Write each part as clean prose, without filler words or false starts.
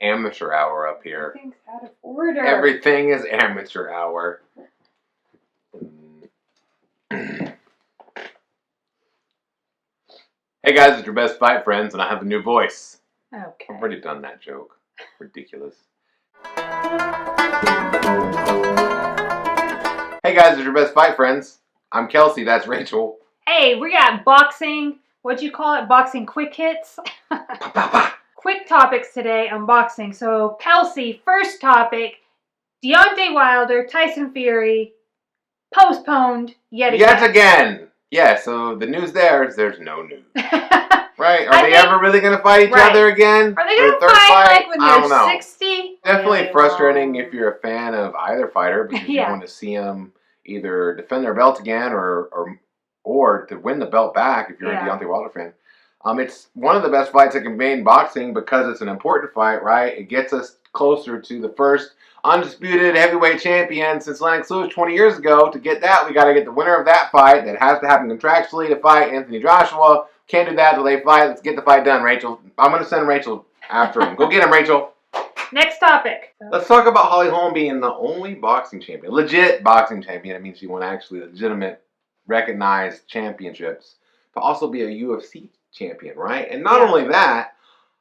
amateur hour up here. Everything's out of order. Everything is amateur hour. Hey guys, it's your best fight friends, and I have a new voice. Okay. I've already done that joke. Ridiculous. Hey guys, it's your best fight friends. I'm Kelsey, that's Rachel. Hey, we got boxing, what'd you call it? Boxing quick hits? Quick topics today on boxing. So, Kelsey, first topic, Deontay Wilder, Tyson Fury, postponed yet again. Yeah, so the news there is there's no news. Right? Are they ever really going to fight each other again? Are they going to fight like when they're 60? Definitely frustrating if you're a fan of either fighter because you want to see them either defend their belt again or to win the belt back if you're a Deontay Wilder fan. It's one of the best fights that can be in boxing because it's an important fight, right? It gets us closer to the first undisputed heavyweight champion since Lennox Lewis 20 years ago. To get that, we got to get the winner of that fight. That has to happen contractually to fight Anthony Joshua. Can't do that till they fight. Let's get the fight done, Rachel. I'm going to send Rachel after him. Go get him, Rachel. Next topic. Let's talk about Holly Holm being the only boxing champion. Legit boxing champion. It means she won actually legitimate, recognized championships. To also be a UFC champion, right? And not only that,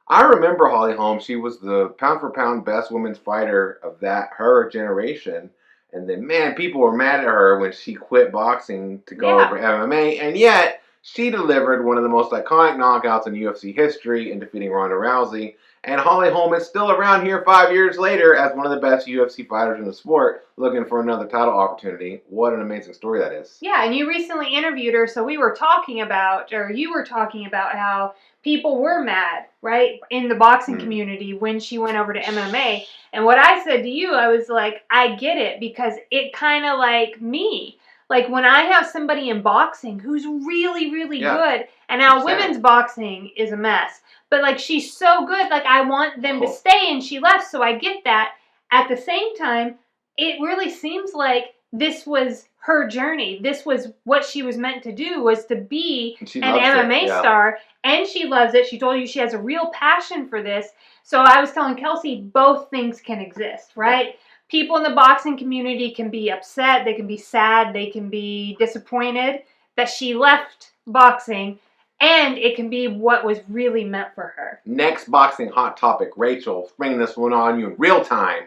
I remember Holly Holm. She was the pound-for-pound best women's fighter of her generation. And then, man, people were mad at her when she quit boxing to go over MMA. And yet, she delivered one of the most iconic knockouts in UFC history in defeating Ronda Rousey. And Holly Holm is still around here 5 years later as one of the best UFC fighters in the sport, looking for another title opportunity. What an amazing story that is. Yeah, and you recently interviewed her, so you were talking about how people were mad, right, in the boxing community when she went over to MMA. And what I said to you, I was like, I get it, because it kind of like me. Like, when I have somebody in boxing who's really, really good, and now women's boxing is a mess, but, like, she's so good, like, I want them to stay, and she left, so I get that. At the same time, it really seems like this was her journey. This was what she was meant to do, was to be an MMA star, and she loves it. She told you she has a real passion for this. So I was telling Kelsey, both things can exist, right? Yeah. People in the boxing community can be upset, they can be sad, they can be disappointed that she left boxing, and it can be what was really meant for her. Next boxing hot topic, Rachel, bringing this one on you in real time.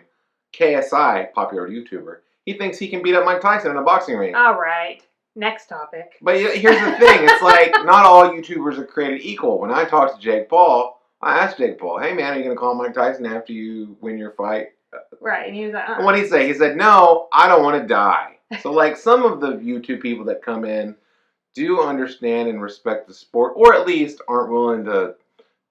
KSI, popular YouTuber, he thinks he can beat up Mike Tyson in a boxing ring. All right, next topic. But here's the thing, it's like not all YouTubers are created equal. When I talked to Jake Paul, I asked Jake Paul, hey man, are you going to call Mike Tyson after you win your fight? Right, and he was like, And what did he say? He said, no, I don't want to die. So, like, some of the YouTube people that come in do understand and respect the sport, or at least aren't willing to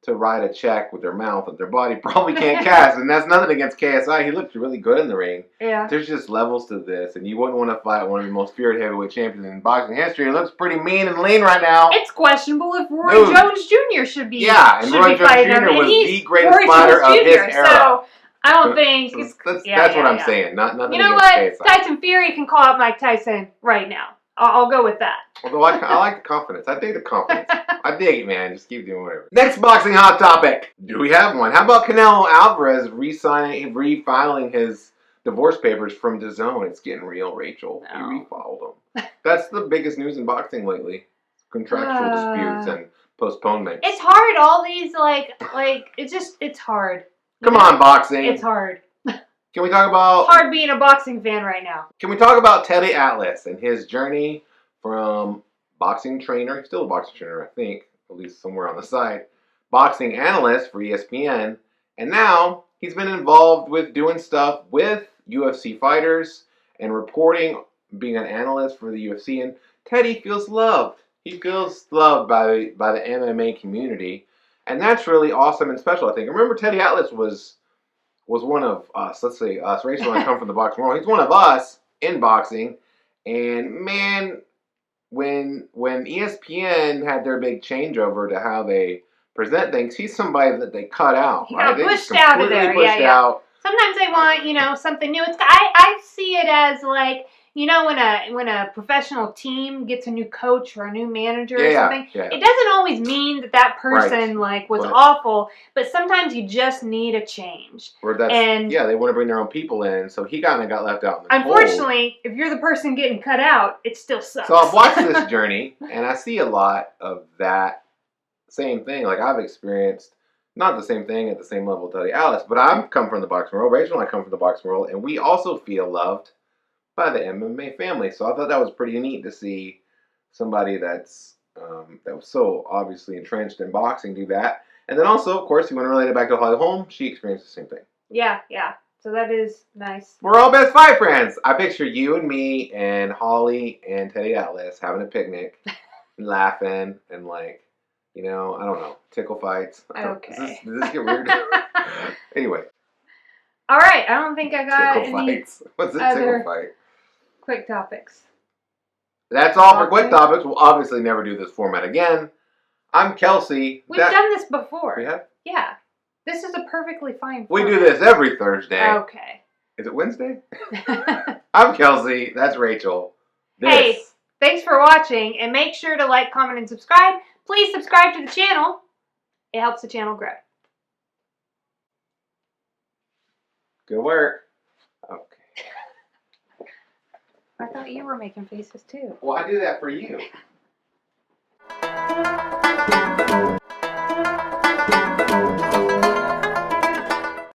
write a check with their mouth that their body probably can't cast. And that's nothing against KSI. He looked really good in the ring. Yeah. There's just levels to this, and you wouldn't want to fight one of the most feared heavyweight champions in boxing history. It looks pretty mean and lean right now. It's questionable if Roy Jones Jr. should be. Yeah, and Roy Jones Jr. was the greatest fighter of his era. So I don't think that's what I'm saying. Nothing. You know what? Tyson Fury can call out Mike Tyson right now. I'll go with that. Although I like the confidence. I dig the confidence. I dig it, man. Just keep doing whatever. Next boxing hot topic. Do we have one? How about Canelo Alvarez refiling his divorce papers from DAZN? It's getting real, Rachel. No. He refiled them. That's the biggest news in boxing lately. Contractual disputes and postponements. It's hard. All these it's hard. Come on, boxing. It's hard. Can we talk about... It's hard being a boxing fan right now. Can we talk about Teddy Atlas and his journey from boxing trainer, he's still a boxing trainer, I think, at least somewhere on the side, boxing analyst for ESPN, and now he's been involved with doing stuff with UFC fighters and reporting, being an analyst for the UFC, and Teddy feels loved. He feels loved by the MMA community, and that's really awesome and special, I think. Remember, Teddy Atlas was one of us, let's say us, Rachel and I come from the boxing world, he's one of us in boxing, and man, when ESPN had their big changeover to how they present things, he's somebody that they cut out. He got pushed out of there, out. Sometimes they want, something new. I see it as like, you know, when a professional team gets a new coach or a new manager or Yeah, something, yeah. it doesn't always mean that person was awful, but sometimes you just need a change. Or they want to bring their own people in, so he kind of got left out in the unfortunately, cold. If you're the person getting cut out, it still sucks. So I've watched this journey, and I see a lot of that same thing. Like, I've experienced not the same thing at the same level as Teddy Atlas, but I've come from the boxing world. Rachel and I come from the boxing world, and we also feel loved by the MMA family. So I thought that was pretty neat to see somebody that was so obviously entrenched in boxing do that. And then also, of course, you want to relate it back to Holm. She experienced the same thing. Yeah. So that is nice. We're all best fight friends. I picture you and me and Holly and Teddy Atlas having a picnic, and laughing, and like, I don't know, tickle fights. Okay. Does this get weird? Anyway. All right. I don't think I got tickle any fights. What's a tickle fight? Quick topics. That's all for quick topics. We'll obviously never do this format again. I'm Kelsey. We've done this before. We have? Yeah. This is a perfectly fine format. We do this every Thursday. Okay. Is it Wednesday? I'm Kelsey. That's Rachel. Hey, thanks for watching, and make sure to like, comment, and subscribe. Please subscribe to the channel. It helps the channel grow. Good work. Okay. I thought you were making faces too. Well, I do that for you.